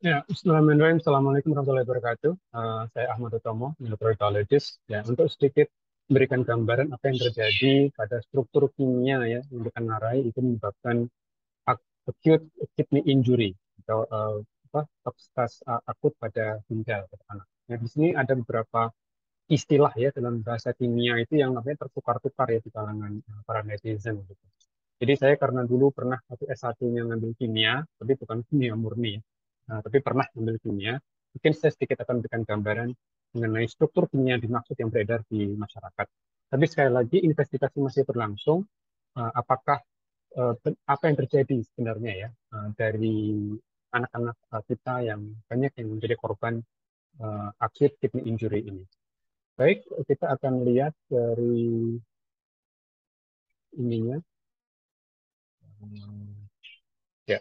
Ya, Bismillahirrahmanirrahim. Assalamualaikum warahmatullahi wabarakatuh. Saya Ahmad Utomo, neurobiologis. Ya, untuk sedikit memberikan gambaran apa yang terjadi pada struktur kimia ya yang ditengarai itu menyebabkan acute kidney injury atau toksitas akut pada ginjal pada anak. Nah, di sini ada beberapa istilah ya dalam bahasa kimia itu yang namanya tertukar-tukar ya di kalangan para netizen gitu. Jadi saya karena dulu pernah waktu S1-nya ngambil kimia, tapi bukan kimia murni ya. Tapi pernah ngambil kimia, mungkin saya sedikit akan berikan gambaran mengenai struktur kimia dimaksud yang beredar di masyarakat. Tapi sekali lagi investigasi masih berlangsung, apakah apa yang terjadi sebenarnya ya dari anak-anak kita yang banyak yang menjadi korban acute kidney injury ini. Baik, kita akan lihat dari ininya. Ya,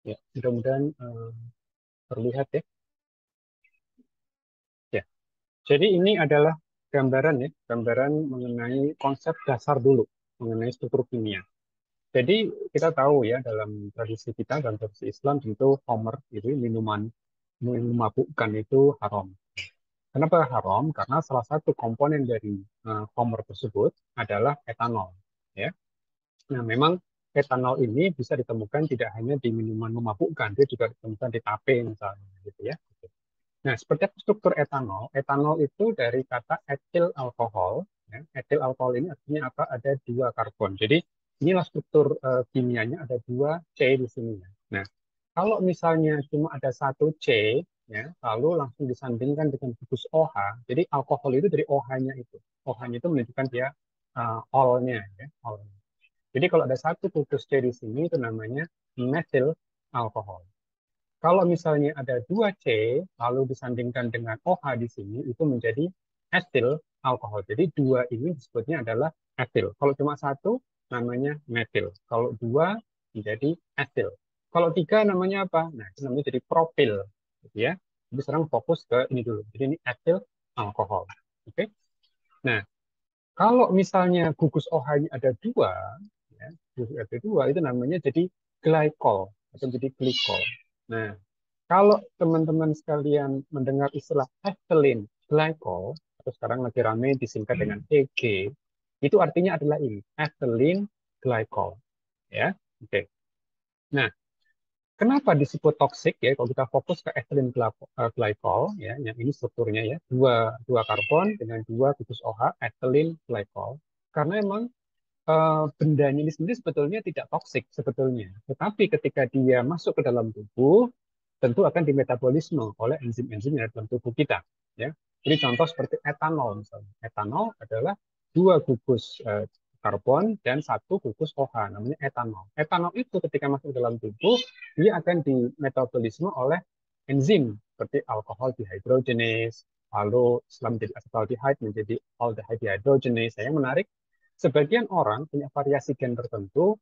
ya, mudah-mudahan terlihat ya. Ya, jadi ini adalah gambaran ya, gambaran mengenai konsep dasar dulu mengenai struktur kimia. Jadi kita tahu ya dalam tradisi kita, dalam tradisi Islam tentu khamr itu minuman memabukkan itu haram. Kenapa haram? Karena salah satu komponen dari khamr tersebut adalah etanol. Ya, nah memang etanol ini bisa ditemukan tidak hanya di minuman memabukkan, dia juga ditemukan di tape misalnya, gitu ya. Nah, seperti apa struktur etanol? Etanol itu dari kata etil alkohol. Ya. Etil alkohol ini artinya apa? Ada dua karbon. Jadi inilah struktur kimianya ada dua C di sini. Ya. Nah, kalau misalnya cuma ada satu C, ya, lalu langsung disandingkan dengan gugus OH. Jadi alkohol itu dari OH-nya itu. OH-nya itu menunjukkan dia ol-nya, ya, ol. Jadi kalau ada satu gugus C di sini itu namanya metil alkohol. Kalau misalnya ada dua C, lalu disandingkan dengan OH di sini, itu menjadi etil alkohol. Jadi dua ini disebutnya adalah etil. Kalau cuma satu, namanya metil. Kalau dua, menjadi etil. Kalau tiga, namanya apa? Nah, itu namanya jadi propil. Gitu ya. Jadi sekarang fokus ke ini dulu. Jadi ini etil alkohol. Oke? Nah, kalau misalnya gugus OH-nya ada dua, ya, gugus ada dua, itu namanya jadi glycol atau jadi glikol. Nah, kalau teman-teman sekalian mendengar istilah ethylene glycol, atau sekarang lagi ramai disingkat dengan EG, itu artinya adalah ini, ethylene glycol. Ya, oke. Nah, kenapa disebut toksik ya? Kalau kita fokus ke ethylene glycol, ya, yang ini strukturnya ya, dua karbon dengan dua gugus OH, ethylene glycol. Karena emang bendanya ini sendiri sebetulnya tidak toksik sebetulnya. Tetapi ketika dia masuk ke dalam tubuh, tentu akan dimetabolisme oleh enzim-enzim yang ada dalam tubuh kita. Ya. Jadi contoh seperti etanol misalnya. Etanol adalah dua gugus karbon dan satu gugus OH, namanya etanol. Etanol itu ketika masuk ke dalam tubuh, dia akan dimetabolisme oleh enzim seperti alkohol dehydrogenase, lalu setelah menjadi acetaldehyde menjadi aldehyde dehydrogenase. Yang menarik, sebagian orang punya variasi gen tertentu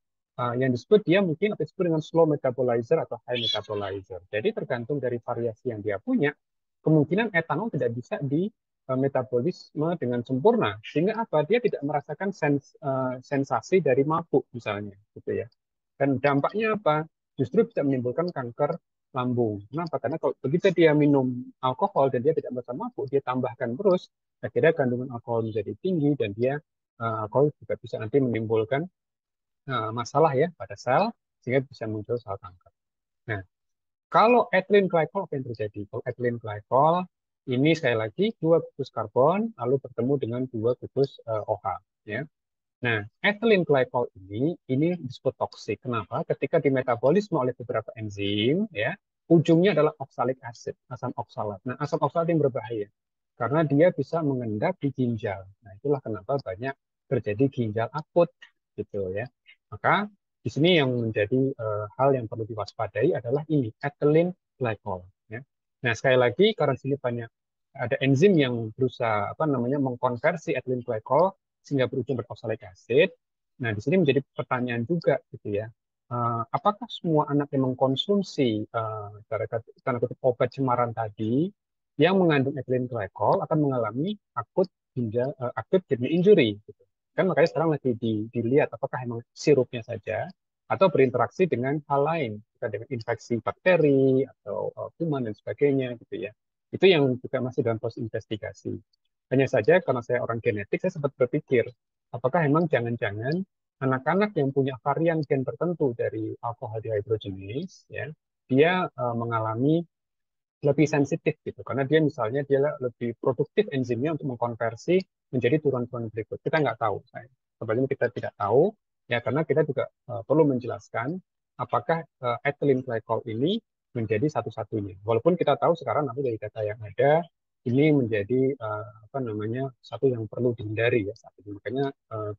yang disebut dia mungkin atau disebut dengan slow metabolizer atau high metabolizer. Jadi tergantung dari variasi yang dia punya, kemungkinan etanol tidak bisa di metabolisme dengan sempurna. Sehingga apa? Dia tidak merasakan sensasi dari mabuk misalnya, gitu ya. Dan dampaknya apa? Justru bisa menimbulkan kanker lambung. Kenapa? Karena kalau begitu dia minum alkohol dan dia tidak merasa mabuk, dia tambahkan terus, akhirnya kandungan alkohol menjadi tinggi dan dia alkohol juga bisa nanti menimbulkan masalah ya pada sel sehingga bisa muncul sel kanker. Nah, kalau ethylene glycol apa yang terjadi? Kalau ethylene glycol ini sekali lagi dua gugus karbon lalu bertemu dengan dua gugus OH ya. Nah, ethylene glycol ini disebut toksik. Kenapa? Ketika dimetabolisme oleh beberapa enzim ya, ujungnya adalah oxalic acid, asam oksalat. Nah, asam oksalat yang berbahaya karena dia bisa mengendap di ginjal. Nah, itulah kenapa banyak terjadi ginjal akut gitu ya. Maka di sini yang menjadi hal yang perlu diwaspadai adalah ini ethylene glycol. Ya. Nah sekali lagi karena sini banyak ada enzim yang berusaha apa namanya mengkonversi ethylene glycol sehingga berujung beroxalic acid. Nah di sini menjadi pertanyaan juga gitu ya. Apakah semua anak yang mengkonsumsi tanda kutip obat cemaran tadi yang mengandung ethylene glycol akan mengalami akut kidney injury? Gitu. Kan makanya sekarang lagi dilihat apakah emang sirupnya saja atau berinteraksi dengan hal lain, kita dengan infeksi bakteri atau kuman dan sebagainya gitu ya. Itu yang juga masih dalam proses investigasi. Hanya saja karena saya orang genetik, saya sempat berpikir, apakah memang jangan-jangan anak-anak yang punya varian gen tertentu dari alkohol dehydrogenase, ya, dia mengalami lebih sensitif gitu karena dia misalnya dia lebih produktif enzimnya untuk mengkonversi menjadi turun-turun berikut. Kita nggak tahu, saya. Sebenarnya kita tidak tahu ya karena kita juga perlu menjelaskan apakah ethylene glycol ini menjadi satu-satunya. Walaupun kita tahu sekarang nanti dari data yang ada ini menjadi apa namanya satu yang perlu dihindari ya saat ini. Makanya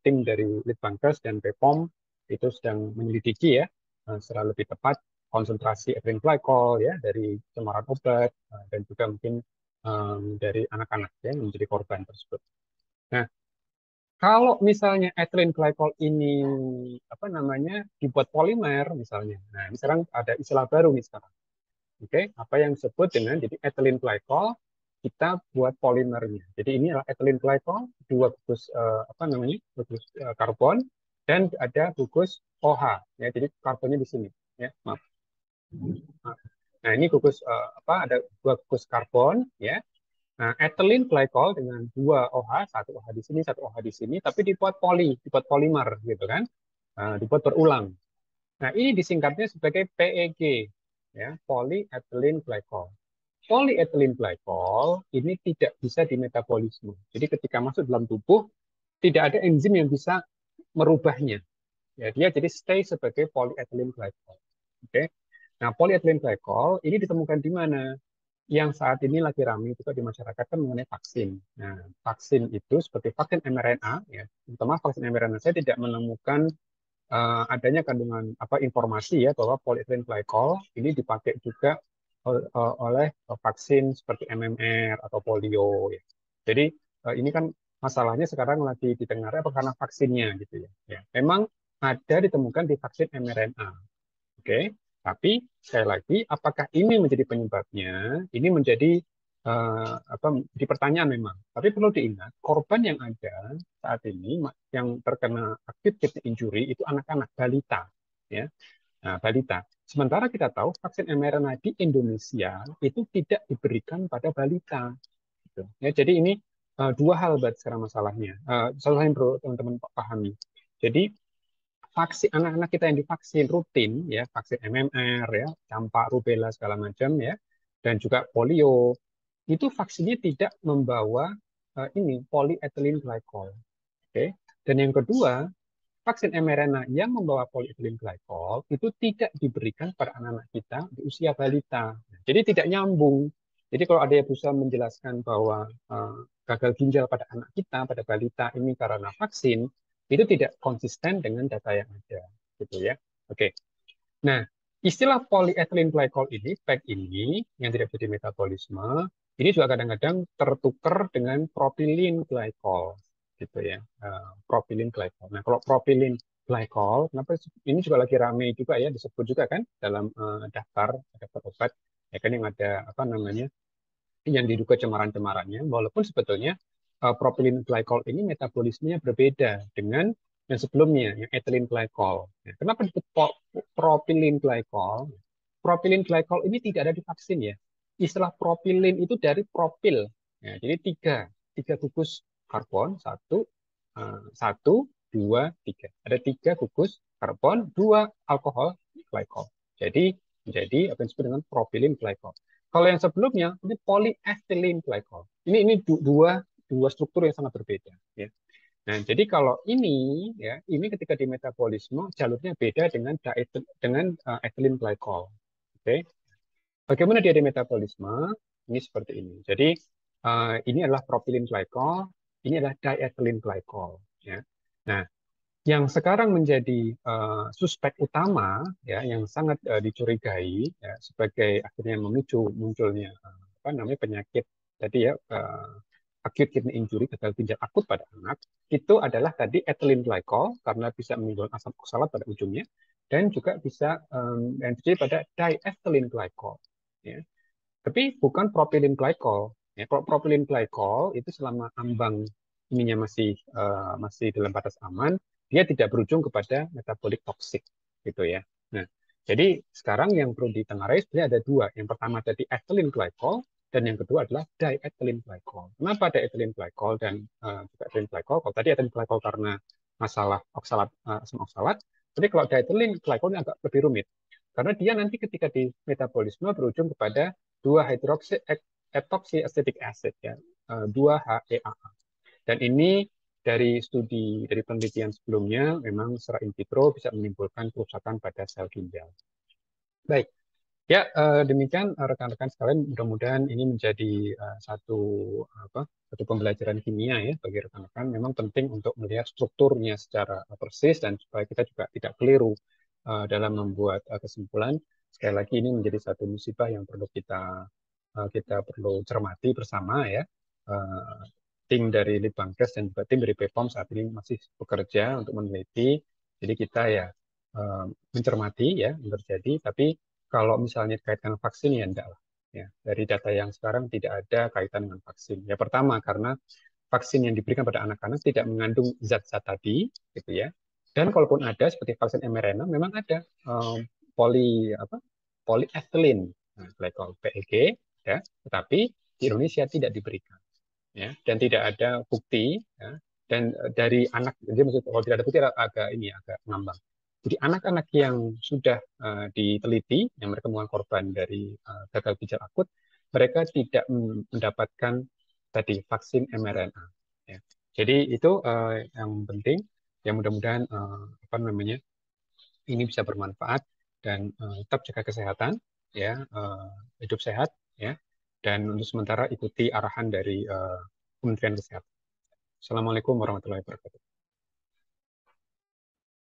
tim dari Litbangkes dan BPOM itu sedang menyelidiki ya secara lebih tepat konsentrasi ethylene glycol ya dari cemaran obat dan juga mungkin dari anak-anak ya yang menjadi korban tersebut. Nah, kalau misalnya ethylene glycol ini apa namanya dibuat polimer misalnya, nah ini sekarang ada istilah baru nih sekarang, oke? Apa yang disebut dengan jadi ethylene glycol kita buat polimernya. Jadi ini adalah ethylene glycol dua gugus apa namanya gugus karbon dan ada gugus OH ya. Jadi karbonnya di sini ya maaf. Nah, ini gugus apa ada dua gugus karbon ya. Nah, ethylene glycol dengan dua OH, satu OH di sini, satu OH di sini, tapi dibuat polimer gitu kan. Dibuat berulang. Nah, ini disingkatnya sebagai PEG ya, polyethylene glycol. Polyethylene glycol ini tidak bisa dimetabolisme. Jadi ketika masuk dalam tubuh tidak ada enzim yang bisa merubahnya. Ya, dia jadi stay sebagai polyethylene glycol. Oke. Nah, polyethylene glycol ini ditemukan di mana? Yang saat ini lagi ramai juga di masyarakat kan mengenai vaksin. Nah, vaksin itu seperti vaksin mRNA, ya, terutama vaksin mRNA, saya tidak menemukan adanya kandungan apa informasi ya bahwa polyethylene glycol ini dipakai juga oleh vaksin seperti MMR atau polio. Ya. Jadi ini kan masalahnya sekarang lagi didengar apa karena vaksinnya gitu ya. Ya, memang ada ditemukan di vaksin mRNA. Oke, tapi sekali lagi, apakah ini menjadi penyebabnya? Ini menjadi apa? Di pertanyaan memang. Tapi perlu diingat, korban yang ada saat ini yang terkena acute kidney injury itu anak-anak balita, ya, nah, balita. Sementara kita tahu vaksin mRNA di Indonesia itu tidak diberikan pada balita. Gitu. Ya, jadi ini dua hal buat sekarang masalahnya. Salah yang perlu teman-teman pahami. Jadi vaksin anak-anak kita yang divaksin rutin ya vaksin MMR ya campak rubella segala macam ya dan juga polio itu vaksinnya tidak membawa ini polyethylene glycol. Oke. Dan yang kedua vaksin mRNA yang membawa polyethylene glycol itu tidak diberikan pada anak-anak kita di usia balita. Jadi tidak nyambung. Jadi kalau ada yang berusaha menjelaskan bahwa gagal ginjal pada anak kita, pada balita ini karena vaksin, itu tidak konsisten dengan data yang ada, gitu ya. Oke. Nah, istilah polyethylene glycol ini, PEG ini, yang tidak bisa dimetabolisme, ini juga kadang-kadang tertukar dengan propylene glycol, gitu ya. Propylene glycol. Nah, kalau propylene glycol, kenapa ini juga lagi ramai juga ya, disebut juga kan dalam daftar obat, ya kan yang ada apa namanya, yang diduga cemaran-cemarannya, walaupun sebetulnya propylene glycol ini metabolismenya berbeda dengan yang sebelumnya, yang ethylene glycol. Nah, kenapa disebut propylene glycol? Propylene glycol ini tidak ada di vaksin ya. Istilah propylene itu dari propil. Ya, jadi tiga gugus karbon, satu, dua, tiga. Ada tiga gugus karbon, dua alkohol glycol. Jadi menjadi apa yang disebut dengan propylene glycol. Kalau yang sebelumnya ini polyethylene glycol. Ini dua struktur yang sangat berbeda. Ya. Nah, jadi kalau ini ya ini ketika di metabolisme jalurnya beda dengan ethylene glycol. Oke. Bagaimana dia di metabolisme? Ini seperti ini. Jadi ini adalah propylene glycol, ini adalah diethylene glycol. Ya. Nah, yang sekarang menjadi suspek utama ya yang sangat dicurigai ya, sebagai akhirnya memicu munculnya apa namanya penyakit tadi ya acute kidney injury gagal ginjal akut pada anak itu adalah tadi ethylene glycol karena bisa menimbulkan asam oksalat pada ujungnya dan juga bisa yang terjadi pada diethylene glycol ya. Tapi bukan propylene glycol ya. Kalau propylene glycol itu selama ambang ininya masih dalam batas aman dia tidak berujung kepada metabolik toksik. gitu ya. Nah, jadi sekarang yang perlu ditengarai sebenarnya ada dua. Yang pertama tadi ethylene glycol dan yang kedua adalah diethylene glycol. Kenapa diethylene glycol dan juga ethylene glycol? Kalau tadi ethylene glycol karena masalah oksalat, asam oksalat. Jadi kalau diethylene glycol ini agak lebih rumit. Karena dia nanti ketika di metabolisme berujung kepada 2 hydroxy ethoxy acetic acid ya, 2-HEAA. Dan ini dari studi, dari penelitian sebelumnya, memang secara in vitro bisa menimbulkan kerusakan pada sel ginjal. Baik, ya demikian rekan-rekan sekalian, mudah-mudahan ini menjadi satu satu pembelajaran kimia ya bagi rekan-rekan. Memang penting untuk melihat strukturnya secara persis dan supaya kita juga tidak keliru dalam membuat kesimpulan. Sekali lagi ini menjadi satu musibah yang perlu kita perlu cermati bersama ya. Uh, Tim dari Litbangkes dan juga tim dari BPOM saat ini masih bekerja untuk meneliti. Jadi kita ya mencermati ya yang terjadi, tapi kalau misalnya kaitan vaksin ya enggak lah. Ya, dari data yang sekarang tidak ada kaitan dengan vaksin. Ya pertama karena vaksin yang diberikan pada anak-anak tidak mengandung zat-zat tadi, gitu ya. Dan kalaupun ada seperti vaksin mRNA, memang ada poli apa polyethylene glycol PEG, ya, tetapi di Indonesia tidak diberikan, ya, dan tidak ada bukti, ya, dan dari anak, jadi maksud kalau tidak ada bukti agak ini agak ngambang. Jadi anak-anak yang sudah diteliti, yang mereka merupakan korban dari gagal ginjal akut, mereka tidak mendapatkan tadi vaksin mRNA. Ya. Jadi itu yang penting. Yang mudah-mudahan apa namanya ini bisa bermanfaat dan tetap jaga kesehatan, ya, hidup sehat, ya, dan untuk sementara ikuti arahan dari Kementerian Kesehatan. Assalamualaikum warahmatullahi wabarakatuh.